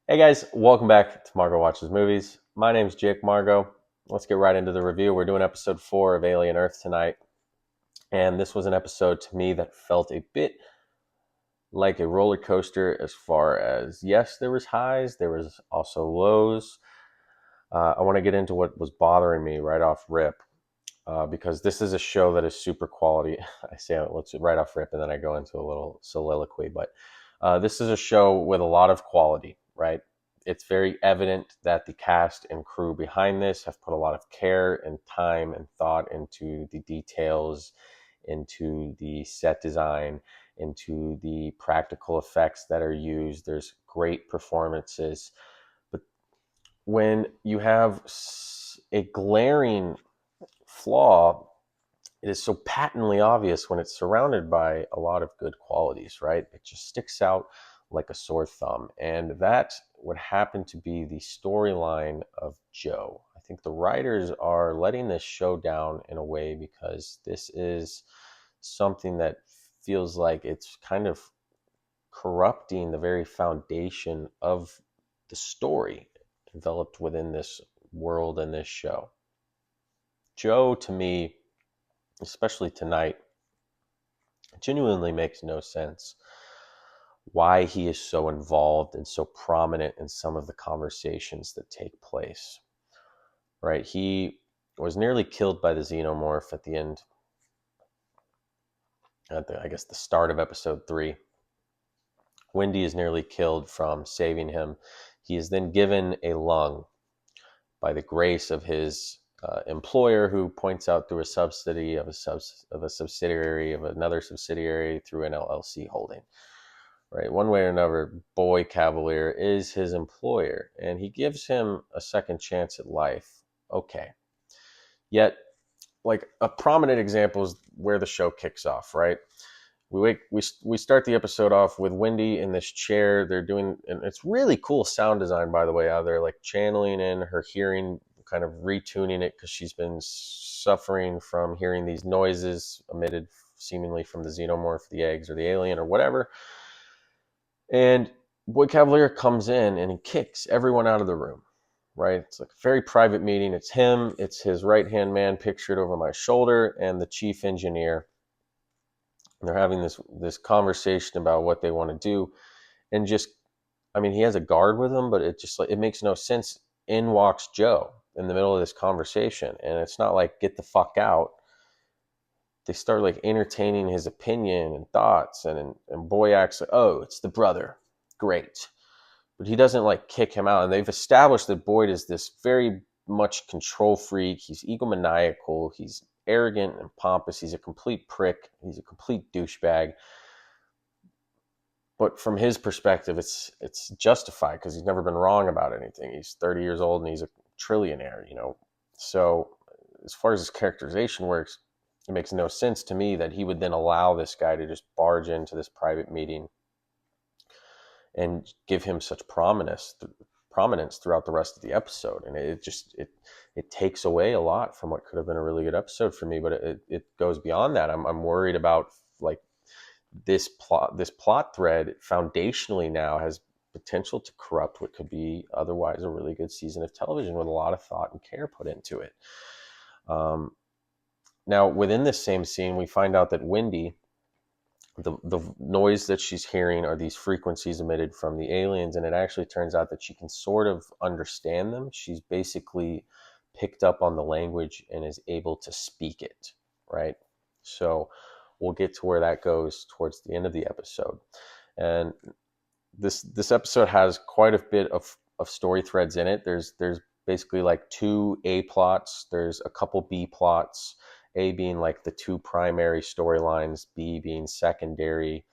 Hey guys, welcome back to Margot Watches Movies. My name's Jake Margot. Let's get right into the review. We're doing episode 4 of Alien Earth tonight. And this was an episode to me that felt a bit like a roller coaster as far as, yes, there was highs, there was also lows. I want to get into what was bothering me right off rip because this is a show that is super quality. I say let's right off rip and then I go into a little soliloquy, but this is a show with a lot of quality, right? It's very evident that the cast and crew behind this have put a lot of care and time and thought into the details, into the set design, into the practical effects that are used. There's great performances. But when you have a glaring flaw, it is so patently obvious when it's surrounded by a lot of good qualities, right? It just sticks out like a sore thumb. And that would happen to be the storyline of Joe. I think the writers are letting this show down in a way because this is something that feels like it's kind of corrupting the very foundation of the story enveloped within this world and this show. Joe, to me, especially tonight, genuinely makes no sense why he is so involved and so prominent in some of the conversations that take place. Right? He was nearly killed by the xenomorph at the end, I guess the start of episode 3. Wendy is nearly killed from saving him. He is then given a lung by the grace of his employer, who points out through a subsidy of a subsidiary of another subsidiary through an LLC holding. Right, one way or another, Boy Cavalier is his employer, and he gives him a second chance at life. Okay, yet, like a prominent example is where the show kicks off. Right, we start the episode off with Wendy in this chair. They're doing, and it's really cool sound design, by the way. How they're like channeling in her hearing, kind of retuning it because she's been suffering from hearing these noises emitted seemingly from the xenomorph, the eggs, or the alien, or whatever. And Boy Cavalier comes in and he kicks everyone out of the room. Right? It's like a very private meeting. It's him, it's his right hand man pictured over my shoulder, and the chief engineer. And they're having this conversation about what they want to do. And just, I mean, he has a guard with him, but it just like, it makes no sense. In walks Joe in the middle of this conversation. And it's not like, get the fuck out. They start like entertaining his opinion and thoughts, and Boy acts like, oh, it's the brother. Great. But he doesn't like kick him out. And they've established that Boyd is this very much control freak. He's egomaniacal. He's arrogant and pompous. He's a complete prick. He's a complete douchebag. But from his perspective, it's justified because he's never been wrong about anything. He's 30 years old and he's a trillionaire, you know. So as far as his characterization works, it makes no sense to me that he would then allow this guy to just barge into this private meeting and give him such prominence throughout the rest of the episode. And it takes away a lot from what could have been a really good episode for me. But it goes beyond that. I'm worried about like this plot thread foundationally now has potential to corrupt what could be otherwise a really good season of television with a lot of thought and care put into it. Now, within this same scene, we find out that Wendy, the noise that she's hearing are these frequencies emitted from the aliens, and it actually turns out that she can sort of understand them. She's basically picked up on the language and is able to speak it, right? So we'll get to where that goes towards the end of the episode. And this episode has quite a bit of story threads in it. There's basically like 2 A plots, there's a couple B plots, A being like the 2 primary storylines, B being secondary,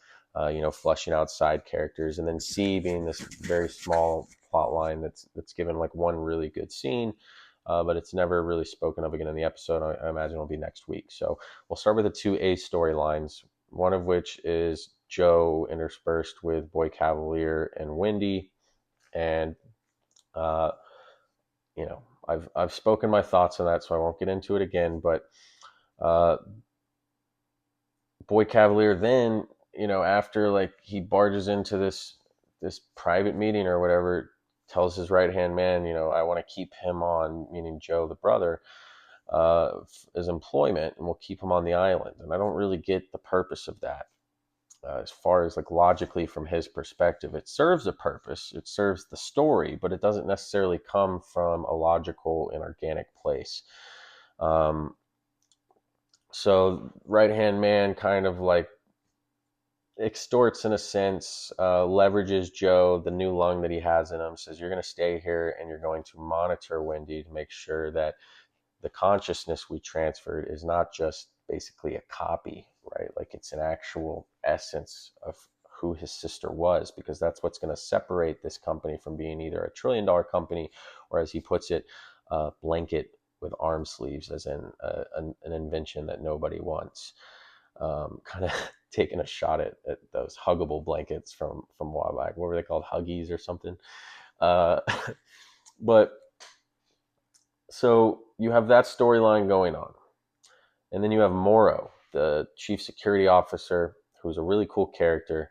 fleshing out side characters, and then C being this very small plot line that's given like one really good scene, but it's never really spoken of again in the episode. I imagine it'll be next week. So we'll start with the 2 A storylines, one of which is Joe interspersed with Boy Cavalier and Wendy. And, uh, I've spoken my thoughts on that, so I won't get into it again. But uh, Boy Cavalier then, after like he barges into this private meeting or whatever, tells his right-hand man, I want to keep him on, meaning Joe, the brother, as employment, and we'll keep him on the island. And I don't really get the purpose of that. As far as like logically from his perspective, it serves a purpose, it serves the story, but it doesn't necessarily come from a logical and organic place. So right hand man kind of like extorts in a sense, leverages Joe, the new lung that he has in him, says, you're going to stay here and you're going to monitor Wendy to make sure that the consciousness we transferred is not just basically a copy, right? Like it's an actual essence of who his sister was, because that's what's going to separate this company from being either a $1 trillion company or, as he puts it, a blanket with arm sleeves, as in an invention that nobody wants. Kind of taking a shot at those huggable blankets from a while back. What were they called? Huggies or something? Uh, but so you have that storyline going on. And then you have Morrow, the chief security officer, who's a really cool character,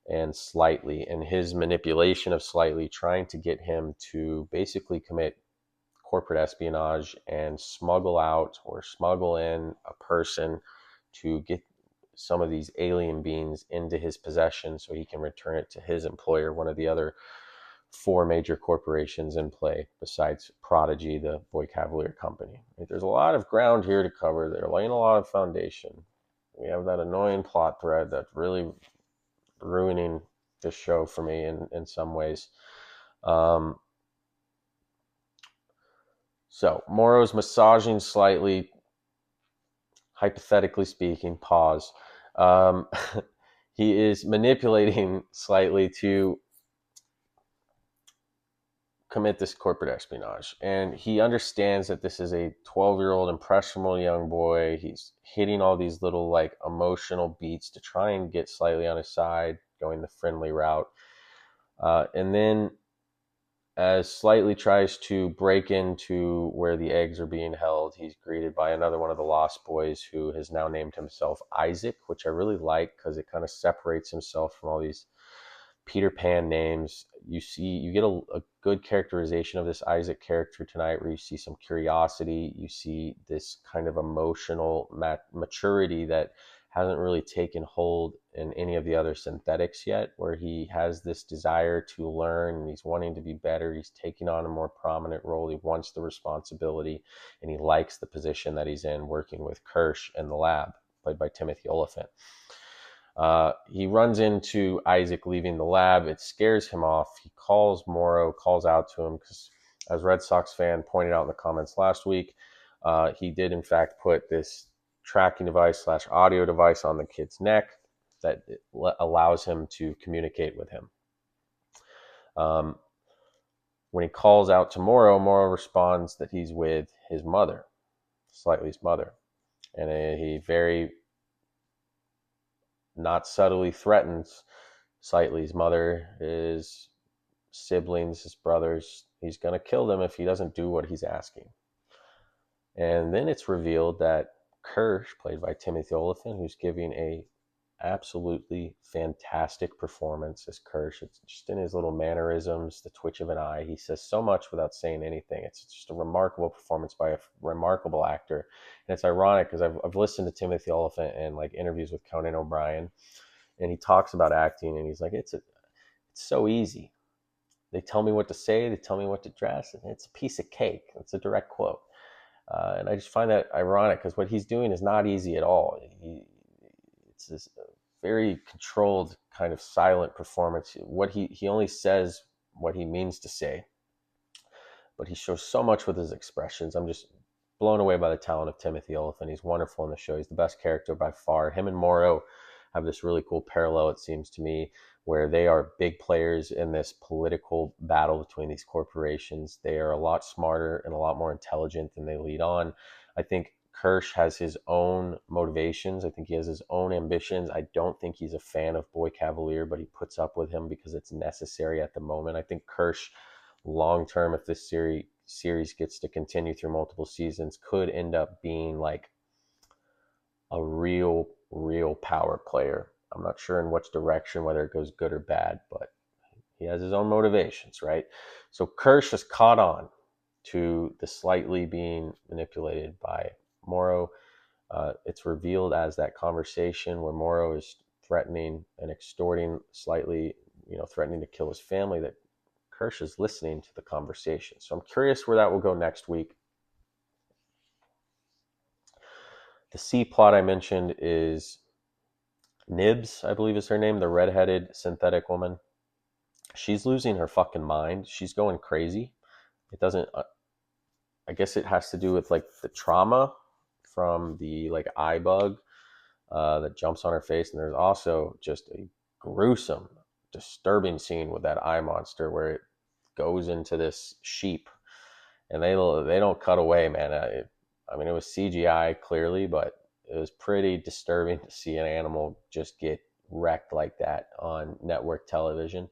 and Slightly, and his manipulation of Slightly, trying to get him to basically commit corporate espionage and smuggle out or smuggle in a person to get some of these alien beings into his possession so he can return it to his employer, one of the other 4 major corporations in play besides Prodigy, the Boy Cavalier company. Right? There's a lot of ground here to cover. They're laying a lot of foundation. We have that annoying plot thread that's really ruining this show for me in some ways. So Morrow's massaging Slightly, hypothetically speaking, pause. He is manipulating Slightly to commit this corporate espionage, and he understands that this is a 12-year-old impressionable young boy. He's hitting all these little like emotional beats to try and get Slightly on his side, going the friendly route. And then as Slightly tries to break into where the eggs are being held, he's greeted by another one of the Lost Boys, who has now named himself Isaac, which I really like because it kind of separates himself from all these Peter Pan names. You get a good characterization of this Isaac character tonight, where you see some curiosity, you see this kind of emotional maturity that hasn't really taken hold in any of the other synthetics yet, where he has this desire to learn and he's wanting to be better. He's taking on a more prominent role. He wants the responsibility and he likes the position that he's in, working with Kirsch in the lab, played by Timothy Olyphant. He runs into Isaac leaving the lab. It scares him off. He calls Morrow, calls out to him, because as Red Sox fan pointed out in the comments last week, he did in fact put this tracking device / audio device on the kid's neck that allows him to communicate with him. When he calls out to Morrow, Morrow responds that he's with his mother, Slightly's mother. And he very not subtly threatens Slightly's mother, his siblings, his brothers. He's going to kill them if he doesn't do what he's asking. And then it's revealed that Kirsch, played by Timothy Olyphant, who's giving a absolutely fantastic performance as Kirsch. It's just in his little mannerisms, the twitch of an eye. He says so much without saying anything. It's just a remarkable performance by a remarkable actor. And it's ironic because I've listened to Timothy Olyphant in like interviews with Conan O'Brien, and he talks about acting, and he's like, it's so easy. They tell me what to say, they tell me what to dress, and it's a piece of cake. It's a direct quote. And I just find that ironic because what he's doing is not easy at all. It's this very controlled kind of silent performance. What he only says what he means to say, but he shows so much with his expressions. I'm just blown away by the talent of Timothy Olyphant. He's wonderful in the show. He's the best character by far. Him and Morrow have this really cool parallel, it seems to me, where they are big players in this political battle between these corporations. They are a lot smarter and a lot more intelligent than they lead on. I think Kirsch has his own motivations. I think he has his own ambitions. I don't think he's a fan of Boy Cavalier, but he puts up with him because it's necessary at the moment. I think Kirsch, long term, if this series gets to continue through multiple seasons, could end up being like a real power player. I'm not sure in which direction, whether it goes good or bad, but He has his own motivations, right? So Kirsch is caught on to the slightly being manipulated by Morrow. It's revealed as that conversation where Morrow is threatening and extorting, slightly, threatening to kill his family, that Kirsch is listening to the conversation. So I'm curious where that will go next week. The C plot I mentioned is Nibs, I believe is her name, the redheaded synthetic woman. She's losing her fucking mind. She's going crazy. It doesn't, I guess it has to do with like the trauma from the like eye bug that jumps on her face. And there's also just a gruesome, disturbing scene with that eye monster where it goes into this sheep, and they don't cut away, man. I mean, it was CGI clearly, but it was pretty disturbing to see an animal just get wrecked like that on network television.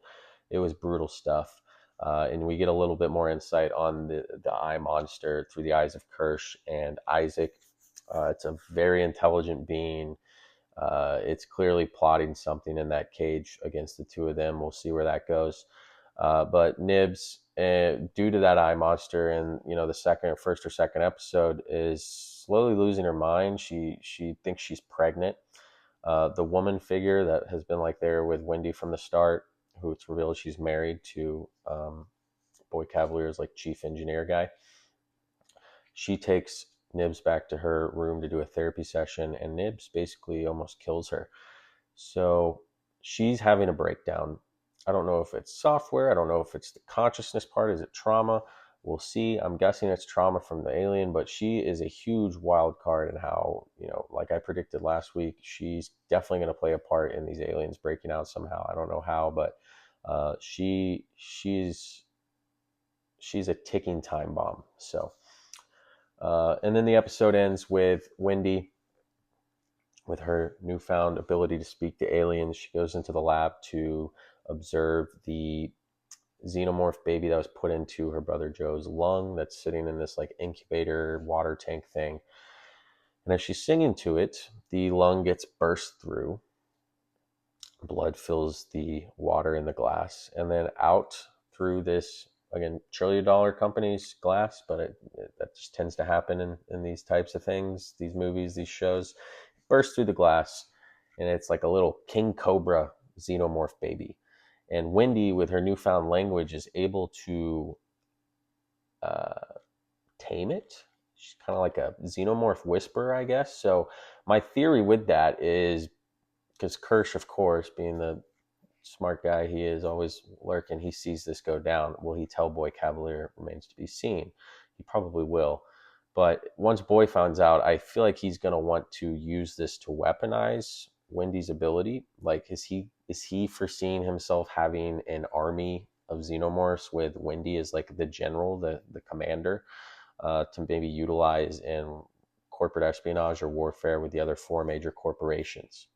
It was brutal stuff. And we get a little bit more insight on the eye monster through the eyes of Kirsch and Isaac. It's a very intelligent being. It's clearly plotting something in that cage against the two of them. We'll see where that goes. But Nibs, due to that eye monster, and the first or second episode, is slowly losing her mind. She thinks she's pregnant. The woman figure that has been like there with Wendy from the start, who it's revealed she's married to, Boy Cavalier's like chief engineer guy. She takes Nibs back to her room to do a therapy session, and Nibs basically almost kills her. So she's having a breakdown. I don't know if it's software. I don't know if it's the consciousness part. Is it trauma? We'll see. I'm guessing it's trauma from the alien, but she is a huge wild card in how, like I predicted last week, she's definitely going to play a part in these aliens breaking out somehow. I don't know how, but she's a ticking time bomb. So, and then the episode ends with Wendy with her newfound ability to speak to aliens. She goes into the lab to observe the xenomorph baby that was put into her brother Joe's lung that's sitting in this like incubator water tank thing. And as she's singing to it, the lung gets burst through. Blood fills the water in the glass, and then out through this, again, $1 trillion company's glass, but that just tends to happen in these types of things, these movies, these shows. Bursts through the glass, and it's like a little king cobra xenomorph baby. And Wendy, with her newfound language, is able to uh, tame it. She's kind of like a xenomorph whisperer, I guess. So my theory with that is, because Kirsch, of course, being the smart guy he is, always lurking, he sees this go down. Will he tell Boy Cavalier? Remains to be seen. He probably will. But once Boy finds out, I feel like he's going to want to use this to weaponize Wendy's ability. Like, is he foreseeing himself having an army of xenomorphs with Wendy as like the general, the commander, to maybe utilize in corporate espionage or warfare with the other four major corporations?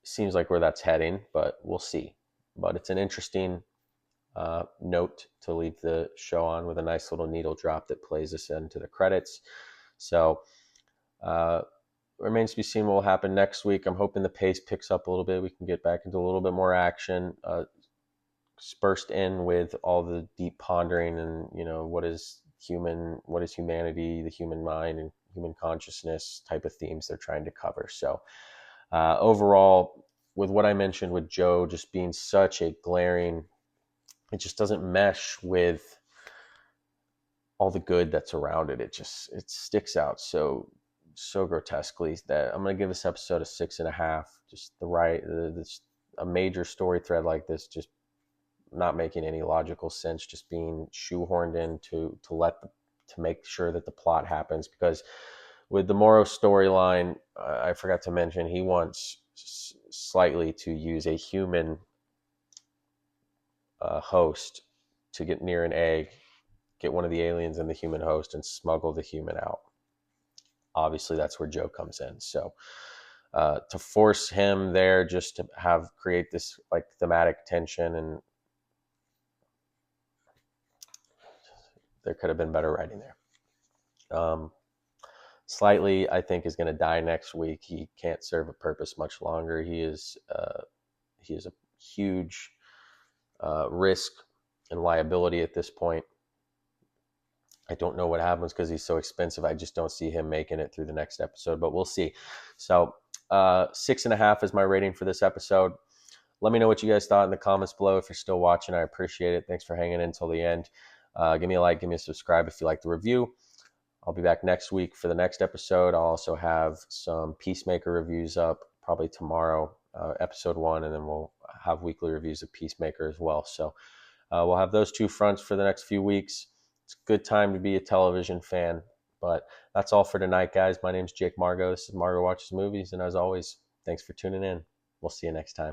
Seems like where that's heading, but we'll see. But it's an interesting note to leave the show on, with a nice little needle drop that plays us into the credits. So remains to be seen what will happen next week. I'm hoping the pace picks up a little bit. We can get back into a little bit more action, dispersed in with all the deep pondering and, what is humanity, the human mind, and human consciousness type of themes they're trying to cover. So overall, with what I mentioned with Joe just being such a glaring, it just doesn't mesh with all the good that's around it. It sticks out so grotesquely that I'm gonna give this episode a 6.5. Just a major story thread like this just not making any logical sense, just being shoehorned in to make sure that the plot happens. Because with the Morrow storyline, I forgot to mention, he wants slightly to use a human host to get near an egg, get one of the aliens in the human host, and smuggle the human out. Obviously, that's where Joe comes in. So to force him there just to create this like thematic tension, and there could have been better writing there. Slightly, I think, is going to die next week. He can't serve a purpose much longer. He is a huge risk and liability at this point. I don't know what happens because he's so expensive. I just don't see him making it through the next episode, but we'll see. So 6.5 is my rating for this episode. Let me know what you guys thought in the comments below. If you're still watching, I appreciate it. Thanks for hanging in until the end. Give me a like, give me a subscribe if you like the review. I'll be back next week for the next episode. I'll also have some Peacemaker reviews up probably tomorrow, episode 1, and then we'll have weekly reviews of Peacemaker as well. So we'll have those two fronts for the next few weeks. It's a good time to be a television fan. But that's all for tonight, guys. My name is Jake Margo. This is Margo Watches Movies. And as always, thanks for tuning in. We'll see you next time.